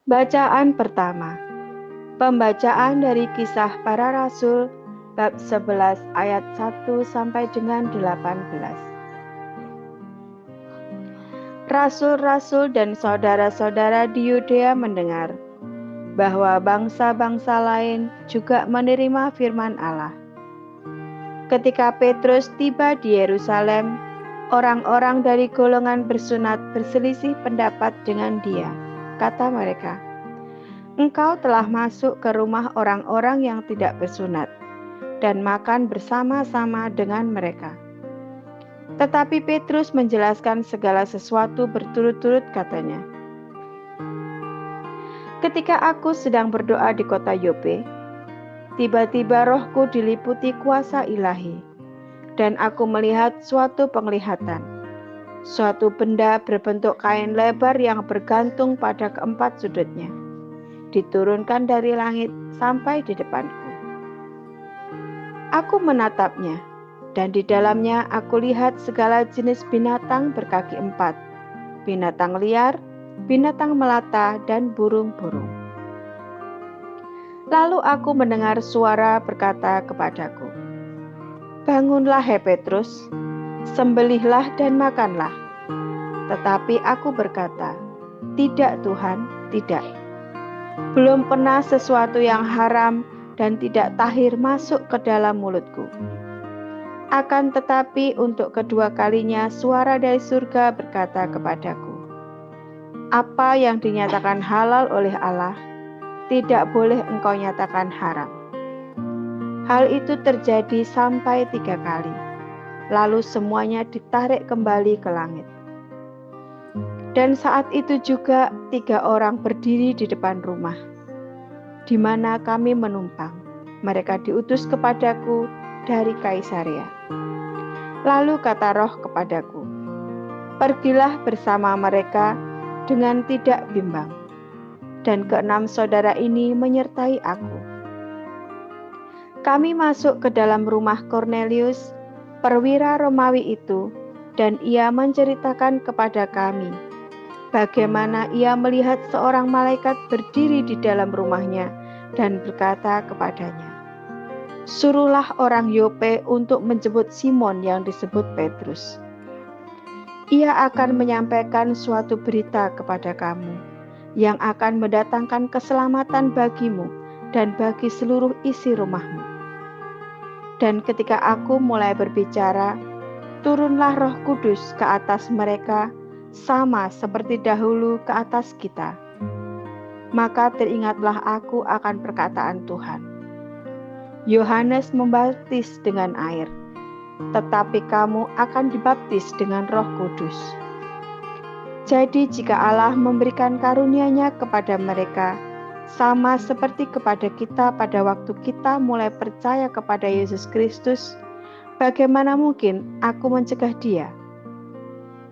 Bacaan pertama. Pembacaan dari Kisah Para Rasul bab 11 ayat 1 sampai dengan 18. Rasul-rasul dan saudara-saudara di Yudea mendengar bahwa bangsa-bangsa lain juga menerima firman Allah. Ketika Petrus tiba di Yerusalem, orang-orang dari golongan bersunat berselisih pendapat dengan dia. Kata mereka, "Engkau telah masuk ke rumah orang-orang yang tidak bersunat dan makan bersama-sama dengan mereka." Tetapi Petrus menjelaskan segala sesuatu berturut-turut, katanya, "Ketika aku sedang berdoa di kota Yope, tiba-tiba rohku diliputi kuasa ilahi, dan aku melihat suatu penglihatan. Suatu benda berbentuk kain lebar yang bergantung pada keempat sudutnya, diturunkan dari langit sampai di depanku. Aku menatapnya, dan di dalamnya aku lihat segala jenis binatang berkaki empat, binatang liar, binatang melata, dan burung-burung. Lalu aku mendengar suara berkata kepadaku, 'Bangunlah, hai Petrus, sembelihlah dan makanlah.' Tetapi aku berkata, 'Tidak Tuhan, tidak. Belum pernah sesuatu yang haram dan tidak tahir masuk ke dalam mulutku.' Akan tetapi untuk kedua kalinya suara dari surga berkata kepadaku, 'Apa yang dinyatakan halal oleh Allah, tidak boleh engkau nyatakan haram.' Hal itu terjadi sampai 3 kali. Lalu semuanya ditarik kembali ke langit. Dan saat itu juga 3 orang berdiri di depan rumah, di mana kami menumpang. Mereka diutus kepadaku dari Kaisarea. Lalu kata Roh kepadaku, 'Pergilah bersama mereka dengan tidak bimbang.' Dan ke-6 saudara ini menyertai aku. Kami masuk ke dalam rumah Kornelius, perwira Romawi itu, dan ia menceritakan kepada kami bagaimana ia melihat seorang malaikat berdiri di dalam rumahnya dan berkata kepadanya, 'Suruhlah orang Yope untuk menjemput Simon yang disebut Petrus. Ia akan menyampaikan suatu berita kepada kamu yang akan mendatangkan keselamatan bagimu dan bagi seluruh isi rumahmu.' Dan ketika aku mulai berbicara, turunlah Roh Kudus ke atas mereka sama seperti dahulu ke atas kita. Maka teringatlah aku akan perkataan Tuhan. Yohanes membaptis dengan air, tetapi kamu akan dibaptis dengan Roh Kudus. Jadi jika Allah memberikan karunia-Nya kepada mereka, sama seperti kepada kita pada waktu kita mulai percaya kepada Yesus Kristus, bagaimana mungkin aku mencegah dia?"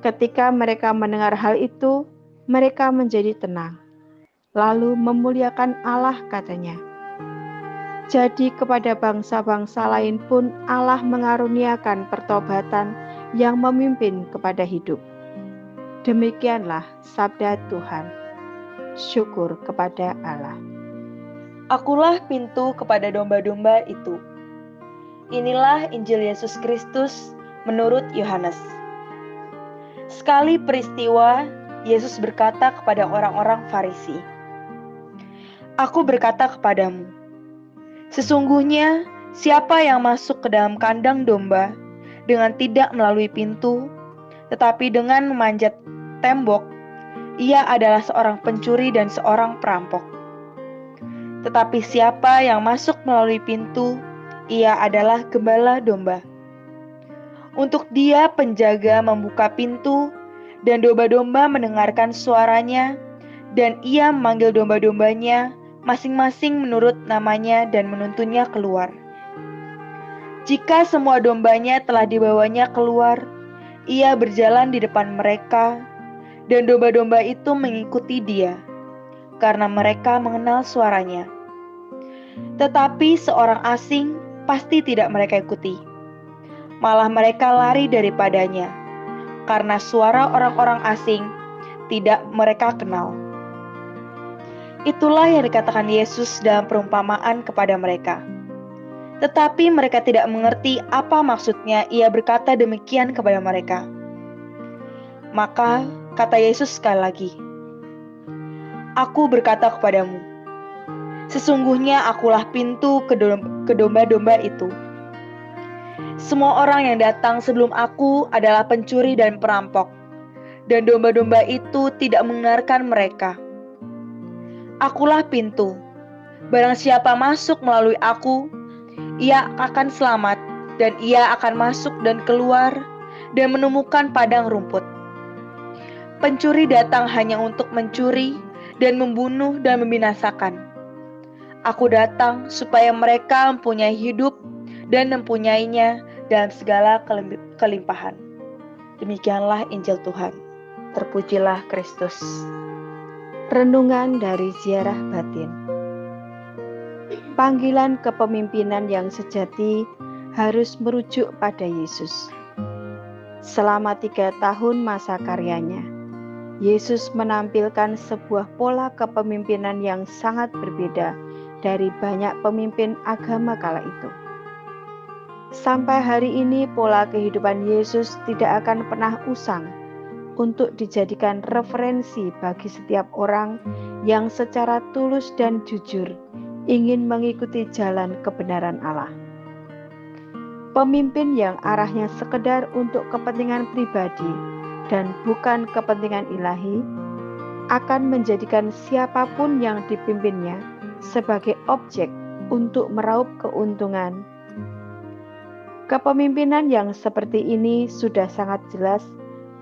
Ketika mereka mendengar hal itu, mereka menjadi tenang, lalu memuliakan Allah, katanya. Jadi kepada bangsa-bangsa lain pun Allah mengaruniakan pertobatan yang memimpin kepada hidup. Demikianlah sabda Tuhan. Syukur kepada Allah. Akulah pintu kepada domba-domba itu. Inilah Injil Yesus Kristus menurut Yohanes. Sekali peristiwa, Yesus berkata kepada orang-orang Farisi, "Aku berkata kepadamu, sesungguhnya siapa yang masuk ke dalam kandang domba dengan tidak melalui pintu, tetapi dengan memanjat tembok, ia adalah seorang pencuri dan seorang perampok. Tetapi siapa yang masuk melalui pintu, ia adalah gembala domba. Untuk dia penjaga membuka pintu, dan domba-domba mendengarkan suaranya, dan ia memanggil domba-dombanya masing-masing menurut namanya dan menuntunnya keluar. Jika semua dombanya telah dibawanya keluar, ia berjalan di depan mereka, dan domba-domba itu mengikuti dia, karena mereka mengenal suaranya. Tetapi seorang asing pasti tidak mereka ikuti. Malah mereka lari daripadanya, karena suara orang-orang asing tidak mereka kenal. Itulah yang dikatakan Yesus dalam perumpamaan kepada mereka. Tetapi mereka tidak mengerti apa maksudnya ia berkata demikian kepada mereka. Maka kata Yesus sekali lagi, "Aku berkata kepadamu, sesungguhnya akulah pintu ke domba-domba itu. Semua orang yang datang sebelum aku adalah pencuri dan perampok, dan domba-domba itu tidak mendengarkan mereka. Akulah pintu. Barang siapa masuk melalui aku, ia akan selamat, dan ia akan masuk dan keluar dan menemukan padang rumput. Pencuri datang hanya untuk mencuri dan membunuh dan membinasakan. Aku datang supaya mereka mempunyai hidup dan mempunyainya dalam segala kelimpahan." Demikianlah Injil Tuhan. Terpujilah Kristus. Renungan dari Ziarah Batin. Panggilan kepemimpinan yang sejati harus merujuk pada Yesus. Selama 3 tahun masa karyanya, Yesus menampilkan sebuah pola kepemimpinan yang sangat berbeda dari banyak pemimpin agama kala itu. Sampai hari ini, pola kehidupan Yesus tidak akan pernah usang untuk dijadikan referensi bagi setiap orang yang secara tulus dan jujur ingin mengikuti jalan kebenaran Allah. Pemimpin yang arahnya sekedar untuk kepentingan pribadi dan bukan kepentingan ilahi akan menjadikan siapapun yang dipimpinnya sebagai objek untuk meraup keuntungan. Kepemimpinan yang seperti ini sudah sangat jelas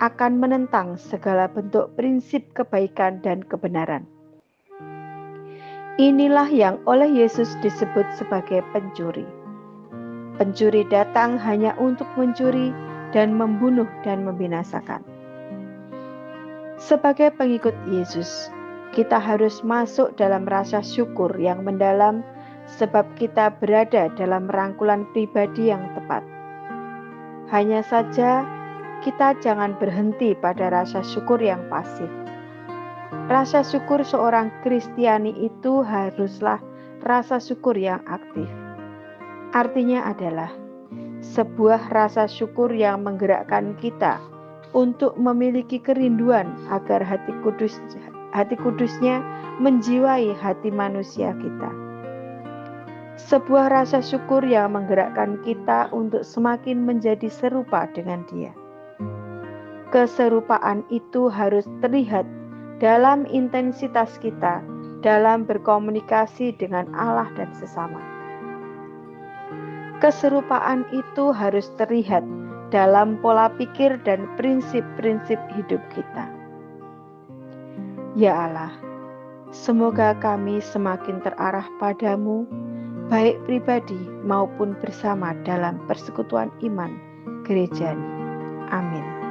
akan menentang segala bentuk prinsip kebaikan dan kebenaran. Inilah yang oleh Yesus disebut sebagai pencuri. Pencuri datang hanya untuk mencuri dan membunuh dan membinasakan. Sebagai pengikut Yesus, kita harus masuk dalam rasa syukur yang mendalam sebab kita berada dalam rangkulan pribadi yang tepat. Hanya saja, kita jangan berhenti pada rasa syukur yang pasif. Rasa syukur seorang Kristiani itu haruslah rasa syukur yang aktif. Artinya adalah sebuah rasa syukur yang menggerakkan kita untuk memiliki kerinduan agar hati kudusnya menjiwai hati manusia kita. Sebuah rasa syukur yang menggerakkan kita untuk semakin menjadi serupa dengan Dia. Keserupaan itu harus terlihat dalam intensitas kita dalam berkomunikasi dengan Allah dan sesama. Keserupaan itu harus terlihat dalam pola pikir dan prinsip-prinsip hidup kita. Ya Allah, semoga kami semakin terarah padamu, baik pribadi maupun bersama dalam persekutuan iman gerejani. Amin.